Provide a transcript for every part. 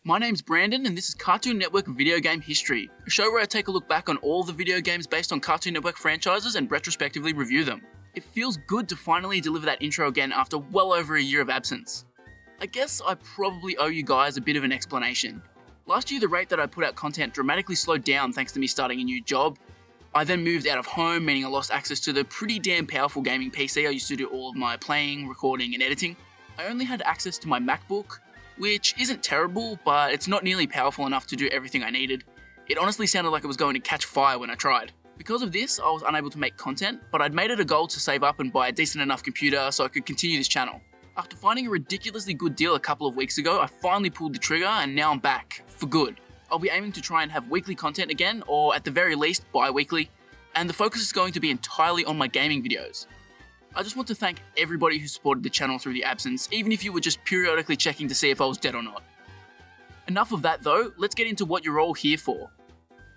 My name's Brandon and this is Cartoon Network Video Game History, a show where I take a look back on all the video games based on Cartoon Network franchises and retrospectively review them. It feels good to finally deliver that intro again after well over a year of absence. I guess I probably owe you guys a bit of an explanation. Last year the rate that I put out content dramatically slowed down thanks to me starting a new job. I then moved out of home, meaning I lost access to the pretty damn powerful gaming PC I used to do all of my playing, recording and editing. I only had access to my MacBook, which isn't terrible, but it's not nearly powerful enough to do everything I needed. It honestly sounded like it was going to catch fire when I tried. Because of this, I was unable to make content, but I'd made it a goal to save up and buy a decent enough computer so I could continue this channel. After finding a ridiculously good deal a couple of weeks ago, I finally pulled the trigger and now I'm back, for good. I'll be aiming to try and have weekly content again, or at the very least, bi-weekly, and the focus is going to be entirely on my gaming videos. I just want to thank everybody who supported the channel through the absence, even if you were just periodically checking to see if I was dead or not. Enough of that though, let's get into what you're all here for.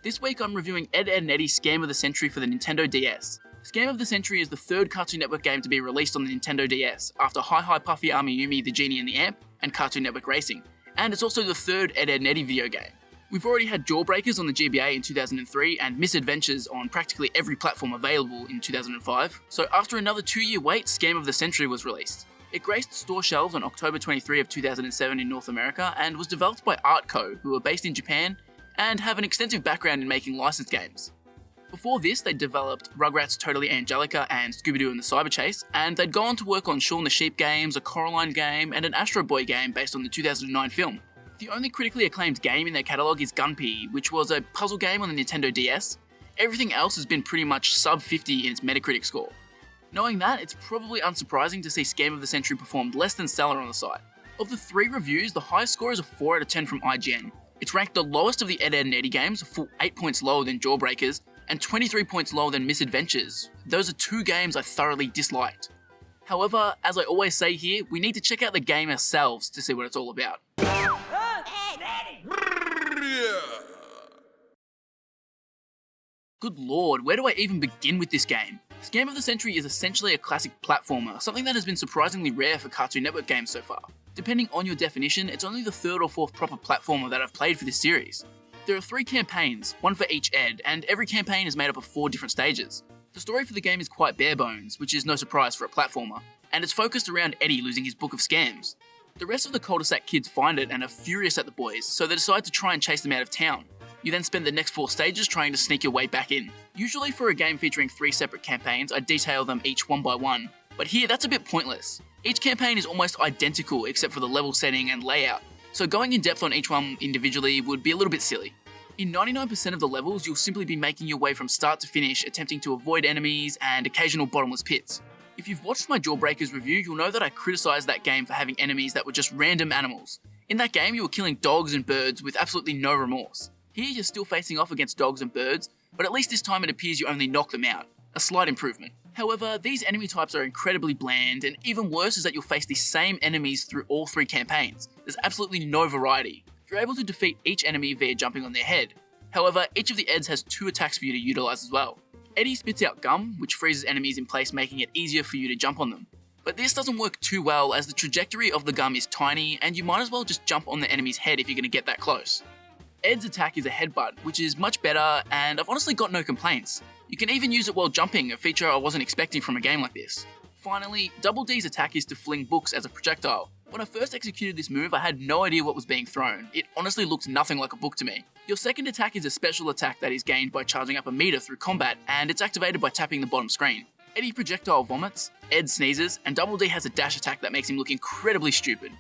This week I'm reviewing Ed, Edd n Eddy Scam of the Century for the Nintendo DS. Scam of the Century is the third Cartoon Network game to be released on the Nintendo DS, after Hi Hi Puffy Amiyumi, The Genie and the Amp, and Cartoon Network Racing, and it's also the third Ed, Edd n Eddy video game. We've already had Jawbreakers on the GBA in 2003 and Misadventures on practically every platform available in 2005, so after another 2-year wait, Scam of the Century was released. It graced store shelves on October 23 of 2007 in North America and was developed by Artco, who are based in Japan and have an extensive background in making licensed games. Before this, they developed Rugrats Totally Angelica and Scooby-Doo and the Cyber Chase, and they'd go on to work on Shaun the Sheep games, a Coraline game, and an Astro Boy game based on the 2009 film. The only critically acclaimed game in their catalogue is Gunpei, which was a puzzle game on the Nintendo DS. Everything else has been pretty much sub 50 in its Metacritic score. Knowing that, it's probably unsurprising to see Scam of the Century performed less than stellar on the site. Of the 3 reviews, the highest score is a 4 out of 10 from IGN. It's ranked the lowest of the Ed, Edd n Eddy games, a full 8 points lower than Jawbreakers, and 23 points lower than Misadventures. Those are 2 games I thoroughly disliked. However, as I always say here, we need to check out the game ourselves to see what it's all about. Good lord, where do I even begin with this game? Scam of the Century is essentially a classic platformer, something that has been surprisingly rare for Cartoon Network games so far. Depending on your definition, it's only the 3rd or 4th proper platformer that I've played for this series. There are 3 campaigns, one for each Ed, and every campaign is made up of 4 different stages. The story for the game is quite bare bones, which is no surprise for a platformer, and it's focused around Eddie losing his book of scams. The rest of the cul-de-sac kids find it and are furious at the boys, so they decide to try and chase them out of town. You then spend the next 4 stages trying to sneak your way back in. Usually for a game featuring 3 separate campaigns, I detail them each one by one, but here that's a bit pointless. Each campaign is almost identical except for the level setting and layout, so going in depth on each one individually would be a little bit silly. In 99% of the levels, you'll simply be making your way from start to finish, attempting to avoid enemies and occasional bottomless pits. If you've watched my Jawbreakers review, you'll know that I criticised that game for having enemies that were just random animals. In that game, you were killing dogs and birds with absolutely no remorse. Here you're still facing off against dogs and birds, but at least this time it appears you only knock them out. A slight improvement. However, these enemy types are incredibly bland, and even worse is that you'll face the same enemies through all 3 campaigns. There's absolutely no variety. You're able to defeat each enemy via jumping on their head. However, each of the Eds has 2 attacks for you to utilise as well. Eddie spits out gum, which freezes enemies in place, making it easier for you to jump on them. But this doesn't work too well as the trajectory of the gum is tiny and you might as well just jump on the enemy's head if you're going to get that close. Ed's attack is a headbutt, which is much better, and I've honestly got no complaints. You can even use it while jumping, a feature I wasn't expecting from a game like this. Finally, Double D's attack is to fling books as a projectile. When I first executed this move, I had no idea what was being thrown. It honestly looked nothing like a book to me. Your second attack is a special attack that is gained by charging up a meter through combat, and it's activated by tapping the bottom screen. Eddie projectile vomits, Ed sneezes, and Double D has a dash attack that makes him look incredibly stupid.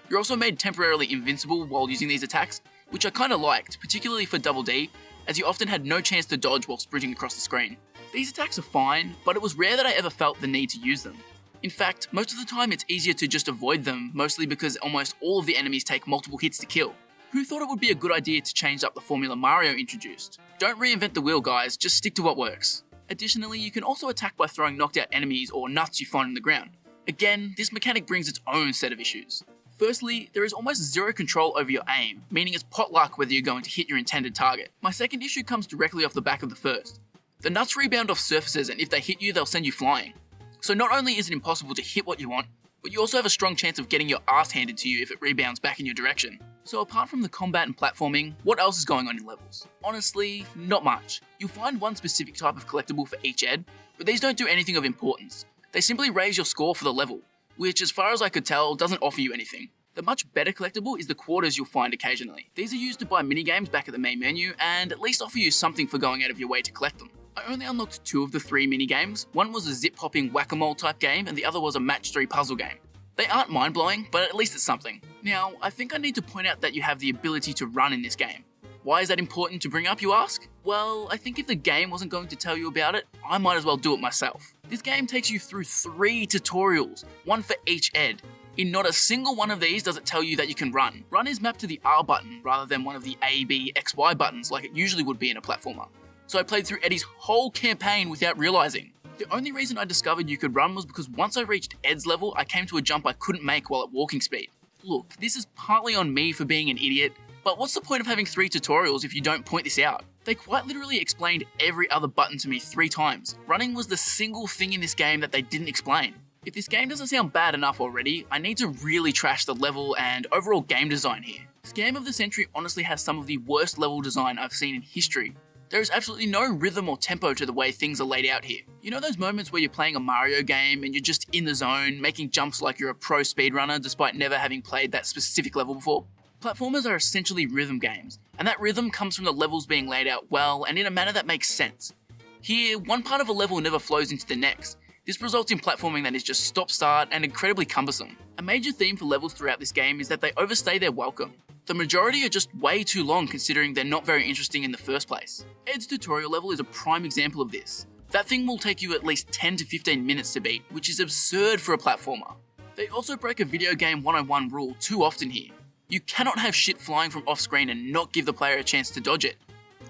You're also made temporarily invincible while using these attacks, which I kinda liked, particularly for Double D, as you often had no chance to dodge while sprinting across the screen. These attacks are fine, but it was rare that I ever felt the need to use them. In fact, most of the time it's easier to just avoid them, mostly because almost all of the enemies take multiple hits to kill. Who thought it would be a good idea to change up the formula Mario introduced? Don't reinvent the wheel guys, just stick to what works. Additionally, you can also attack by throwing knocked out enemies or nuts you find on the ground. Again, this mechanic brings its own set of issues. Firstly, there is almost zero control over your aim, meaning it's potluck whether you're going to hit your intended target. My second issue comes directly off the back of the first. The nuts rebound off surfaces and if they hit you, they'll send you flying. So not only is it impossible to hit what you want, but you also have a strong chance of getting your ass handed to you if it rebounds back in your direction. So apart from the combat and platforming, what else is going on in levels? Honestly, not much. You'll find one specific type of collectible for each ed, but these don't do anything of importance. They simply raise your score for the level, which as far as I could tell doesn't offer you anything. The much better collectible is the quarters you'll find occasionally. These are used to buy minigames back at the main menu and at least offer you something for going out of your way to collect them. I only unlocked 2 of the 3 minigames. One was a zip-hopping whack-a-mole type game and the other was a match 3 puzzle game. They aren't mind-blowing, but at least it's something. Now, I think I need to point out that you have the ability to run in this game. Why is that important to bring up, you ask? Well, I think if the game wasn't going to tell you about it, I might as well do it myself. This game takes you through 3 tutorials, one for each ed. In not a single one of these does it tell you that you can run. Run is mapped to the R button rather than one of the A, B, X, Y buttons like it usually would be in a platformer. So I played through Eddie's whole campaign without realizing. The only reason I discovered you could run was because once I reached Ed's level, I came to a jump I couldn't make while at walking speed. Look, this is partly on me for being an idiot, but what's the point of having 3 tutorials if you don't point this out? They quite literally explained every other button to me 3 times. Running was the single thing in this game that they didn't explain. If this game doesn't sound bad enough already, I need to really trash the level and overall game design here. Scam of the Century honestly has some of the worst level design I've seen in history. There is absolutely no rhythm or tempo to the way things are laid out here. You know those moments where you're playing a Mario game and you're just in the zone, making jumps like you're a pro speedrunner despite never having played that specific level before? Platformers are essentially rhythm games, and that rhythm comes from the levels being laid out well and in a manner that makes sense. Here, one part of a level never flows into the next. This results in platforming that is just stop-start and incredibly cumbersome. A major theme for levels throughout this game is that they overstay their welcome. The majority are just way too long considering they're not very interesting in the first place. Ed's tutorial level is a prime example of this. That thing will take you at least 10 to 15 minutes to beat, which is absurd for a platformer. They also break a video game 101 rule too often here. You cannot have shit flying from off screen and not give the player a chance to dodge it.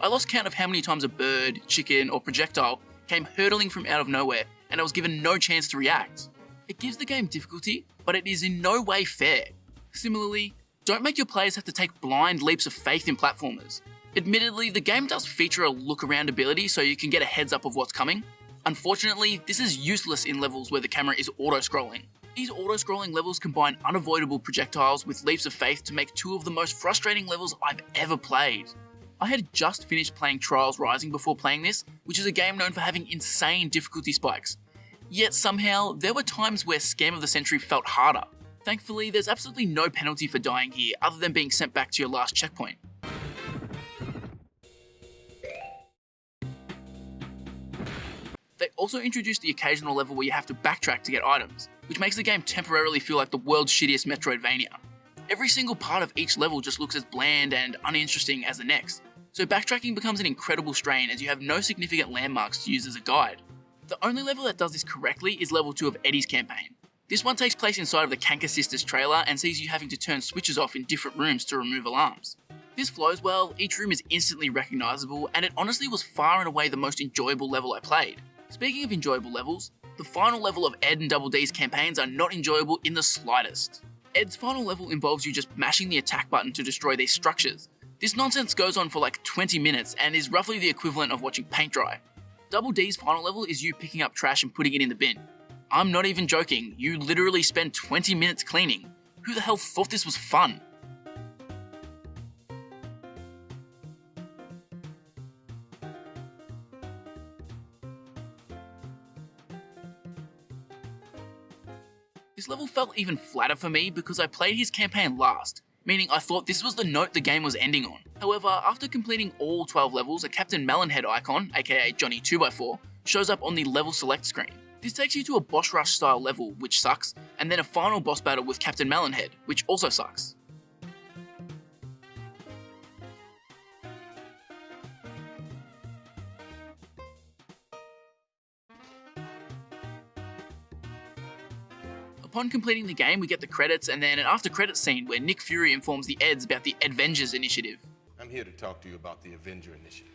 I lost count of how many times a bird, chicken, or projectile came hurtling from out of nowhere and I was given no chance to react. It gives the game difficulty, but it is in no way fair. Similarly, don't make your players have to take blind leaps of faith in platformers. Admittedly, the game does feature a look around ability so you can get a heads up of what's coming. Unfortunately, this is useless in levels where the camera is auto-scrolling. These auto-scrolling levels combine unavoidable projectiles with leaps of faith to make 2 of the most frustrating levels I've ever played. I had just finished playing Trials Rising before playing this, which is a game known for having insane difficulty spikes. Yet somehow, there were times where Scam of the Century felt harder. Thankfully, there's absolutely no penalty for dying here other than being sent back to your last checkpoint. They also introduced the occasional level where you have to backtrack to get items, which makes the game temporarily feel like the world's shittiest Metroidvania. Every single part of each level just looks as bland and uninteresting as the next, so backtracking becomes an incredible strain as you have no significant landmarks to use as a guide. The only level that does this correctly is level 2 of Eddie's campaign. This one takes place inside of the Kanka Sisters trailer and sees you having to turn switches off in different rooms to remove alarms. This flows well, each room is instantly recognisable, and it honestly was far and away the most enjoyable level I played. Speaking of enjoyable levels, the final level of Ed and Double D's campaigns are not enjoyable in the slightest. Ed's final level involves you just mashing the attack button to destroy these structures. This nonsense goes on for like 20 minutes and is roughly the equivalent of watching paint dry. Double D's final level is you picking up trash and putting it in the bin. I'm not even joking, you literally spend 20 minutes cleaning. Who the hell thought this was fun? This level felt even flatter for me because I played his campaign last, meaning I thought this was the note the game was ending on. However, after completing all 12 levels, a Captain Melonhead icon, aka Johnny 2x4, shows up on the level select screen. This takes you to a boss rush style level, which sucks, and then a final boss battle with Captain Melonhead, which also sucks. Upon completing the game, we get the credits and then an after credits scene where Nick Fury informs the Eds about the Advengers Initiative. I'm here to talk to you about the Avenger Initiative.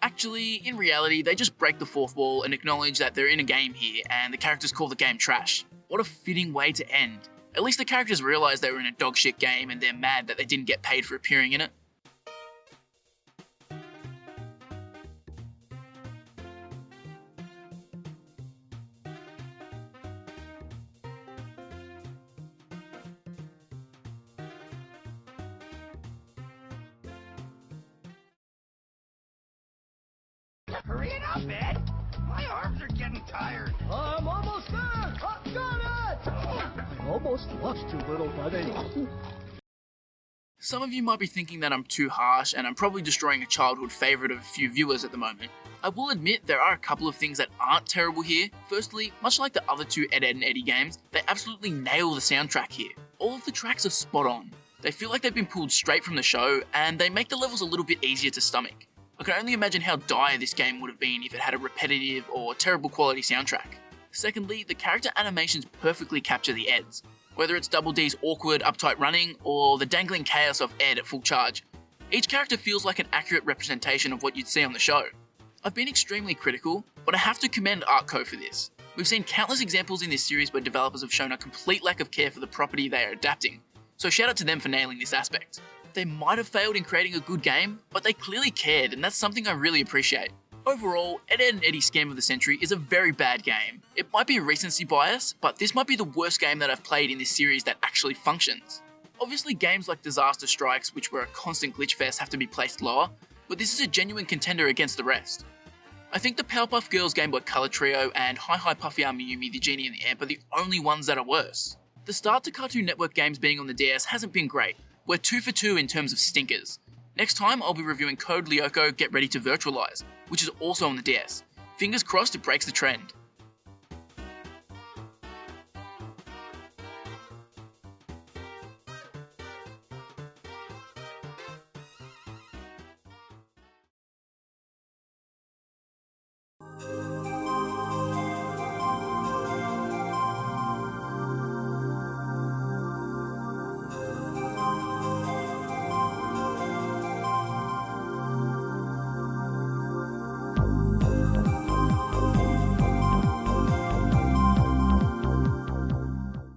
Actually, in reality, they just break the fourth wall and acknowledge that they're in a game here and the characters call the game trash. What a fitting way to end. At least the characters realise they were in a dogshit game and they're mad that they didn't get paid for appearing in it. Hurry it up, Ed. My arms are getting tired. I'm almost there. I got it. I almost lost you, little buddy. Some of you might be thinking that I'm too harsh and I'm probably destroying a childhood favourite of a few viewers at the moment. I will admit there are a couple of things that aren't terrible here. Firstly, much like the other two Ed, Edd and Eddy games, they absolutely nail the soundtrack here. All of the tracks are spot on. They feel like they've been pulled straight from the show, and they make the levels a little bit easier to stomach. I can only imagine how dire this game would have been if it had a repetitive or terrible quality soundtrack. Secondly, the character animations perfectly capture the Eds. Whether it's Double D's awkward, uptight running, or the dangling chaos of Ed at full charge, each character feels like an accurate representation of what you'd see on the show. I've been extremely critical, but I have to commend Artco for this. We've seen countless examples in this series where developers have shown a complete lack of care for the property they are adapting, so shout out to them for nailing this aspect. They might have failed in creating a good game, but they clearly cared, and that's something I really appreciate. Overall, Ed, Edd and Eddy's Scam of the Century is a very bad game. It might be a recency bias, but this might be the worst game that I've played in this series that actually functions. Obviously games like Disaster Strikes, which were a constant glitch fest, have to be placed lower, but this is a genuine contender against the rest. I think the Powerpuff Girls Game Boy Color Trio and Hi Hi Puffy Miyumi The Genie and the Amp are the only ones that are worse. The start to Cartoon Network games being on the DS hasn't been great. We're 2 for 2 in terms of stinkers. Next time I'll be reviewing Code Lyoko Get Ready to Virtualize, which is also on the DS. Fingers crossed it breaks the trend.